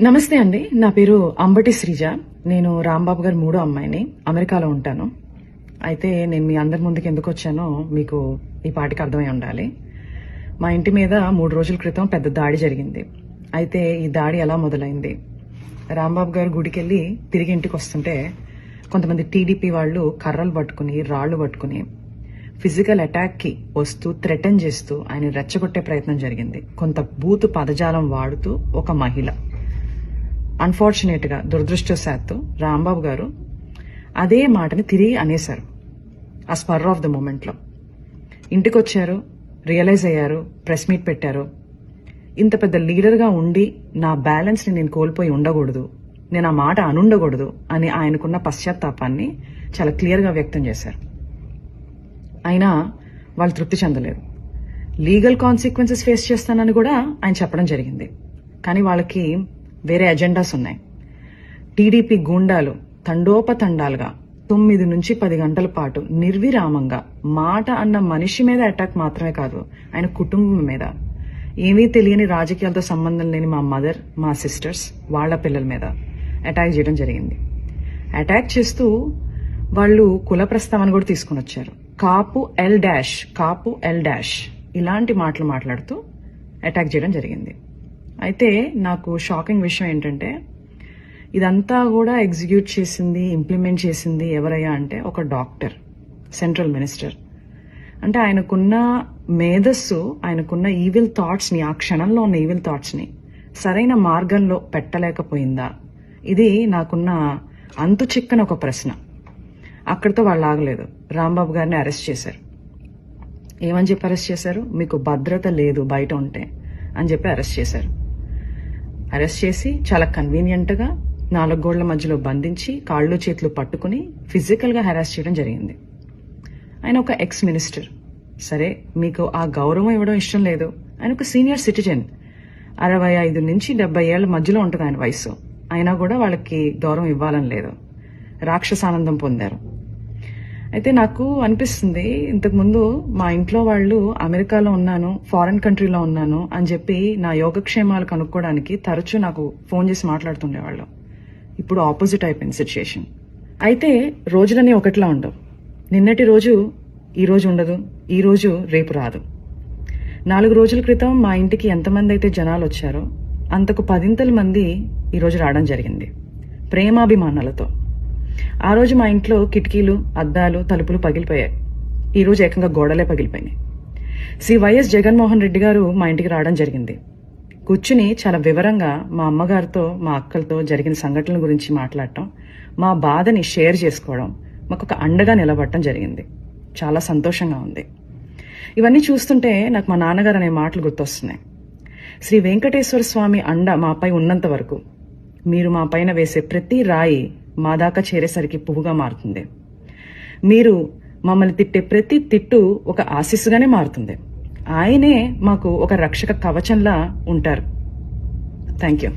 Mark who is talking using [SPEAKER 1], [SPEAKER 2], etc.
[SPEAKER 1] నమస్తే అండి. నా పేరు అంబటి శ్రీజ. నేను రాంబాబు గారి మూడో అమ్మాయిని. అమెరికాలో ఉంటాను. అయితే నేను మీ అందరి ముందుకు ఎందుకు వచ్చానో మీకు ఈ పాటికి అర్థమై ఉండాలి. మా ఇంటి మీద 3 రోజుల క్రితం పెద్ద దాడి జరిగింది. అయితే ఈ దాడి ఎలా మొదలైంది? రాంబాబు గారు గుడికి వెళ్ళి తిరిగి ఇంటికి వస్తుంటే కొంతమంది టీడీపీ వాళ్ళు కర్రలు పట్టుకుని రాళ్లు పట్టుకుని ఫిజికల్ అటాక్ కి వస్తూ థ్రెటన్ చేస్తూ ఆయన రెచ్చగొట్టే ప్రయత్నం జరిగింది. కొంత బూతు పదజాలం వాడుతూ ఒక మహిళ. అన్ఫార్చునేట్ గా దురదృష్టవశాత్తు రాంబాబు గారు అదే మాటని తిరిగి అనేశారు. ఆ స్పర్ ఆఫ్ ద మూమెంట్ లో ఇంటికి వచ్చారు, రియలైజ్ అయ్యారు, ప్రెస్ మీట్ పెట్టారు. ఇంత పెద్ద లీడర్ గా ఉండి నా బ్యాలెన్స్ ని నేను కోల్పోయి ఉండకూడదు, నేను ఆ మాట అనుండకూడదు అని ఆయనకున్న పశ్చాత్తాపాన్ని చాలా క్లియర్ గా వ్యక్తం చేశారు. అయినా వాళ్ళు తృప్తి చెందలేదు. లీగల్ కాన్సిక్వెన్సెస్ ఫేస్ చేస్తానని కూడా ఆయన చెప్పడం జరిగింది. కానీ వాళ్ళకి వేరే అజెండాస్ ఉన్నాయి. టీడీపీ గూండాలు తండోపతండాలుగా 9 నుంచి 10 గంటల పాటు నిర్విరామంగా మాట అన్న మనిషి మీద అటాక్ మాత్రమే కాదు, ఆయన కుటుంబం మీద, ఏమీ తెలియని రాజకీయాలతో సంబంధం లేని మా మదర్, మా సిస్టర్స్, వాళ్ల పిల్లల మీద అటాక్ చేయడం జరిగింది. అటాక్ చేస్తూ వాళ్ళు కుల ప్రస్తావన కూడా తీసుకుని వచ్చారు. కాపు ఎల్ డాష్ ఇలాంటి మాటలు మాట్లాడుతూ అటాక్ చేయడం జరిగింది. అయితే నాకు షాకింగ్ విషయం ఏంటంటే ఇదంతా కూడా ఎగ్జిక్యూట్ చేసింది, ఇంప్లిమెంట్ చేసింది ఎవరయ్యా అంటే ఒక డాక్టర్, సెంట్రల్ మినిస్టర్. అంటే ఆయనకున్న మేధస్సు, ఆయనకున్న ఈవిల్ థాట్స్ ని, ఆ క్షణంలో ఉన్న ఈవిల్ థాట్స్ ని సరైన మార్గంలో పెట్టలేకపోయిందా? ఇది నాకున్న అంతు చిక్కని ఒక ప్రశ్న. అక్కడితో వాళ్ళు ఆగలేదు. రాంబాబు గారిని అరెస్ట్ చేశారు. ఏమని చెప్పి అరెస్ట్ చేశారు? మీకు భద్రత లేదు బయట ఉంటే అని చెప్పి అరెస్ట్ చేశారు. అరెస్ట్ చేసి చాలా కన్వీనియంట్ గా 4 గోళ్ల మధ్యలో బంధించి కాళ్ళు చేతులు పట్టుకుని ఫిజికల్ గా హెరాస్ చేయడం జరిగింది. ఆయన ఒక ఎక్స్ మినిస్టర్. సరే, మీకు ఆ గౌరవం ఇవ్వడం ఇష్టం లేదు. ఆయన ఒక సీనియర్ సిటిజన్, 65 నుంచి 70 ఏళ్ల మధ్యలో ఉంటుంది ఆయన వయసు. అయినా కూడా వాళ్ళకి గౌరవం ఇవ్వాలని లేదు. రాక్షసానందం పొందారు. అయితే నాకు అనిపిస్తుంది, ఇంతకుముందు మా ఇంట్లో వాళ్ళు అమెరికాలో ఉన్నాను, ఫారెన్ కంట్రీలో ఉన్నాను అని చెప్పి నా యోగక్షేమాలు కనుక్కోవడానికి తరచూ నాకు ఫోన్ చేసి మాట్లాడుతుండేవాళ్ళు. ఇప్పుడు ఆపోజిట్ అయిపోయింది సిచ్యుయేషన్. అయితే రోజులన్నీ ఒకటిలా ఉండవు. నిన్నటి రోజు ఈ రోజు ఉండదు, ఈ రోజు రేపు రాదు. 4 రోజుల క్రితం మా ఇంటికి ఎంతమంది అయితే జనాలు వచ్చారో అంతకు 10 మంది ఈ రోజు రావడం జరిగింది, ప్రేమాభిమానాలతో. ఆ రోజు మా ఇంట్లో కిటికీలు, అద్దాలు, తలుపులు పగిలిపోయాయి. ఈ రోజు ఏకంగా గోడలే పగిలిపోయినాయి. శ్రీ వైఎస్ జగన్మోహన్ రెడ్డి గారు మా ఇంటికి రావడం జరిగింది. కూర్చుని చాలా వివరంగా మా అమ్మగారితో, మా అక్కలతో జరిగిన సంఘటనల గురించి మాట్లాడటం, మా బాధని షేర్ చేసుకోవడం, మాకు ఒక అండగా నిలబడటం జరిగింది. చాలా సంతోషంగా ఉంది. ఇవన్నీ చూస్తుంటే నాకు మా నాన్నగారు అనే మాటలు గుర్తొస్తున్నాయి. శ్రీ వెంకటేశ్వర స్వామి అండ మాపై ఉన్నంత వరకు మీరు మా పైన వేసే ప్రతి రాయి మా దాకా చేరేసరికి పువ్వుగా మారుతుంది. మీరు మమ్మల్ని తిట్టే ప్రతి తిట్టు ఒక ఆశీస్సుగానే మారుతుంది. ఆయనే మాకు ఒక రక్షక కవచంలా ఉంటారు. Thank you.